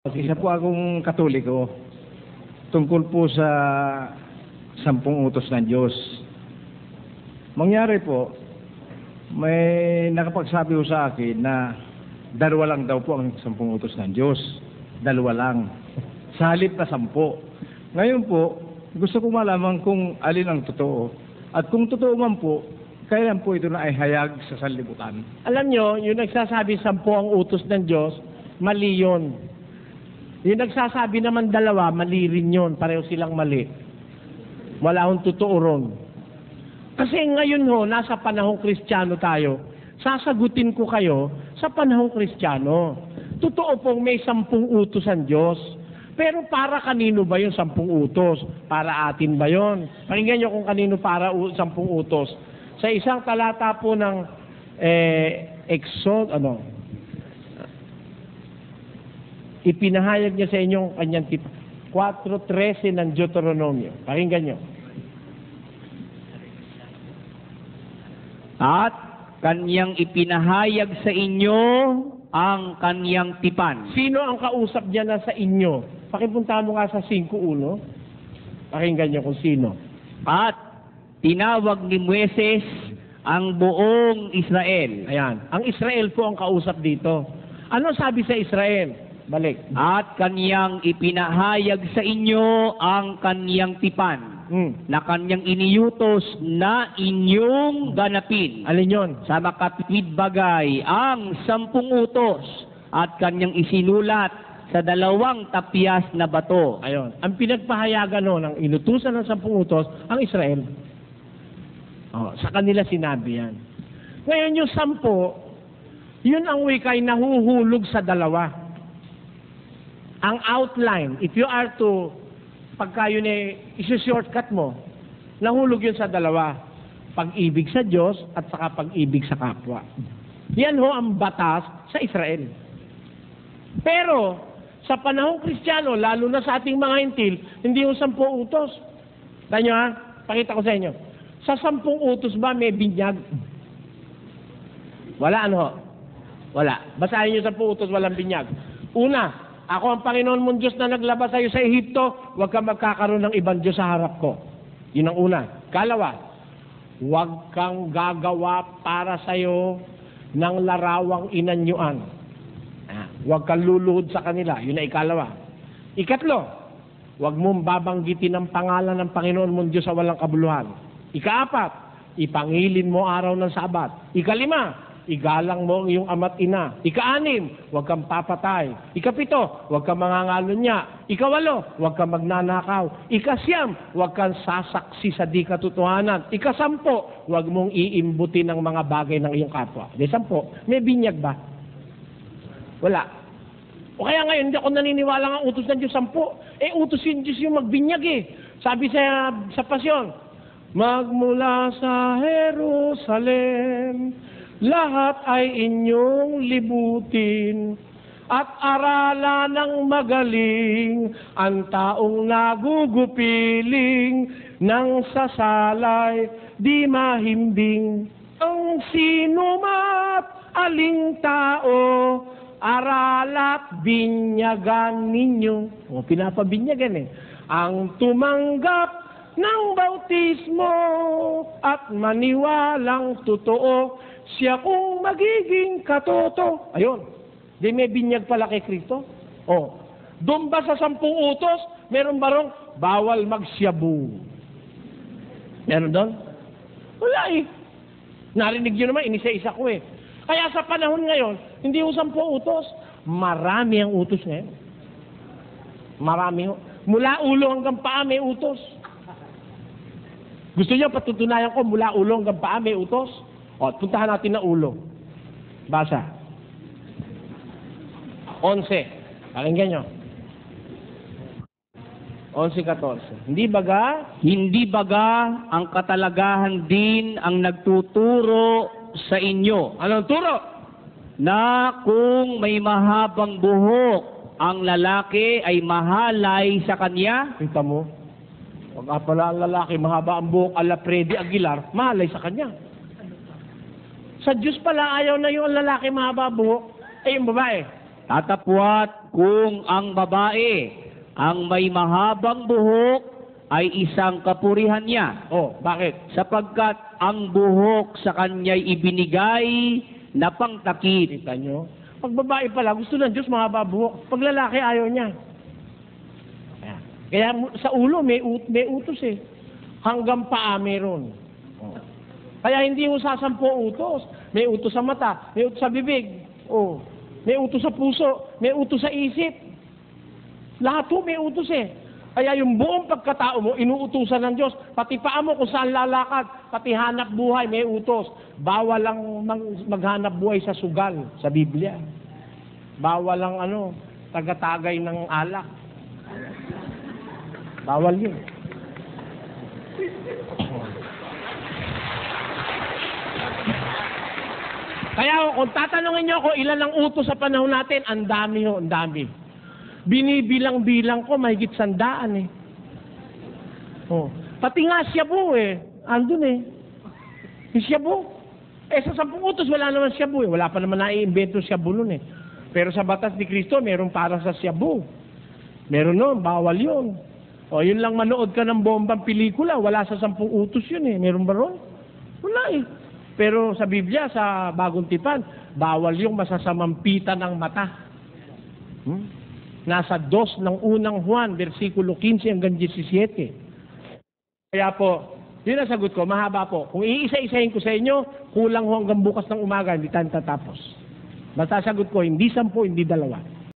Isa po akong Katoliko tungkol po sa 10 utos ng Diyos. Mangyari po, may nakapagsabi po sa akin na 2 lang daw po ang 10 utos ng Diyos. 2 lang. Sa halip na 10. Ngayon po, gusto ko malaman kung alin ang totoo. At kung totoo man po, kailan po ito na ay hayag sa sanlibutan? Alam nyo, yung nagsasabi 10 ang utos ng Diyos, mali yun. Yung nagsasabi naman 2, mali rin yun. Pareho silang mali. Wala akong totoo ron. Kasi ngayon ho, nasa panahong Kristiyano tayo. Sasagutin ko kayo sa panahong Kristiyano. Totoo pong may 10 utos ang Diyos. Pero para kanino ba yung 10 utos? Para atin ba yun? Pakinggan nyo kung kanino para 10 utos. Sa isang talata po ng ipinahayag niya sa inyong kanyang 4:13 ng Deuteronomio. Pakinggan nyo. At kanyang ipinahayag sa inyo ang kanyang tipan. Sino ang kausap niya na sa inyo? Pakipunta mo nga sa 5:1. Pakinggan nyo kung sino. At tinawag ni Moises ang buong Israel. Ayan. Ang Israel po ang kausap dito. Ano sabi sa Israel? Balik. At kanyang ipinahayag sa inyo ang kanyang tipan na kanyang iniutos na inyong ganapin. Alin yun? Sa makatwid bagay ang 10 utos at kanyang isinulat sa 2 tapyas na bato. Ayon. Ang pinagpahayagan ng inutusan ng 10 utos, ang Israel. Sa kanila sinabi yan. Ngayon yung 10, yun ang wikay nahuhulog sa 2. Ang outline, if you are to, pagka yun isi-shortcut mo, nahulog yun sa 2. Pag-ibig sa Diyos at saka pag-ibig sa kapwa. Yan ho ang batas sa Israel. Pero, sa panahong Kristiyano, lalo na sa ating mga hintil, hindi yung 10 utos. Tayo nyo ha? Pakita ko sa inyo. Sa 10 utos ba may binyag? Wala ano ho? Wala. Basahin nyo 10 utos, walang binyag. Una, ako ang Panginoon mong Diyos na naglabas sa'yo sa Ehipto, huwag kang magkakaroon ng ibang Diyos sa harap ko. Yun ang una. Kalawa, huwag kang gagawa para sa'yo ng larawang inanyuan. Huwag kang luluhod sa kanila. Yun ang ikalawa. Ikatlo, huwag mong babanggitin ang pangalan ng Panginoon mong Diyos sa walang kabuluhan. Ikaapat, ipangilin mo araw ng Sabat. Ikalima, igalang mo ang iyong ama't ina. Ika-6, huwag kang papatay. Ika-7, huwag kang mangangalunya. Ika-8, huwag kang magnanakaw. Ika-9, huwag kang sasaksi sa di katotohanan. Ika-10, huwag mong iimbutin ng mga bagay ng iyong kapwa. Di 10, may binyag ba? Wala. O kaya ngayon, hindi ako naniniwala ng utos ng Diyos 10. Utos yung Diyos yung magbinyag Sabi sa pasyon, magmula sa Jerusalem, lahat ay inyong libutin at aralan ng magaling ang taong nagugupiling ng sasalay di mahimbing. Ang sinumat aling tao, aralat binyagan ninyo. Pinapabinyagan ang tumanggap ng bautismo at maniwalang totoo, siya kung magiging katoto. Ayun. Di may binyag pala kay Kristo. Doon ba sa 10 utos, meron ba rong bawal magsyabu? Meron doon? Wala Narinig nyo naman, inisa-isa ko Kaya sa panahon ngayon, hindi yung 10 utos. Marami ang utos ngayon. Marami. Mula ulo hanggang paa may utos. Gusto niyo patutunayan ko mula ulo hanggang paa may utos? Puntahan natin na ulo. Basa. 11. Pakinggan nyo. 11:14. Hindi baga ang katalagahan din ang nagtuturo sa inyo. Anong turo? Na kung may mahabang buhok, ang lalaki ay mahalay sa kanya. Kita mo? Pag pala ang lalaki, mahaba ang buhok, ala Freddy Aguilar, mahalay sa kanya. Sa Diyos pala ayaw na yung lalaki mahaba buhok, yung babae. Tatapwat kung ang babae ang may mahabang buhok ay isang kapurihan niya, Oh, bakit? sapagkat ang buhok sa kanya'y ibinigay na pangtakip. Kita nyo? Pag babae pala, gusto ng Diyos mahaba buhok. Pag lalaki, ayaw niya. Kaya sa ulo, may utos eh. Hanggang paa meron. Oh. Kaya hindi mo sa 10 utos. May utos sa mata, may utos sa bibig. Oh. May utos sa puso, may utos sa isip. Lahat po may utos eh. Kaya yung buong pagkatao mo, inuutusan ng Diyos. Pati paa mo kung saan lalakad, pati hanap buhay, may utos. Bawal lang maghanap buhay sa sugal, sa Biblia. Bawal lang tagatagay ng alak. Bawal yun. Kaya kung tatanungin niyo ako ilan ang utos sa panahon natin, ang dami ho, ang dami. Binibilang-bilang ko, mahigit 100 eh. Oh. Pati nga Shabu eh, andun eh. Yung Shabu. Sa 10 utos, wala naman Shabu eh. Wala pa naman nai-invento Shabu nun eh. Pero sa batas ni Kristo, meron para sa Shabu. Meron nun, bawal yun. O yun lang manood ka ng bombang pelikula, wala sa 10 utos yun eh. Meron ba ron? Wala eh. Pero sa Biblia, sa Bagong Tipan, bawal yung masasamampitan ng mata. Nasa 2 ng unang Juan, versikulo 15 hanggang 17. Kaya po, yun ang sagot ko, mahaba po. Kung iisa-isahin ko sa inyo, kulang ho hanggang bukas ng umaga, hindi tayo tatapos. Basta sagot ko, hindi 10, hindi 2.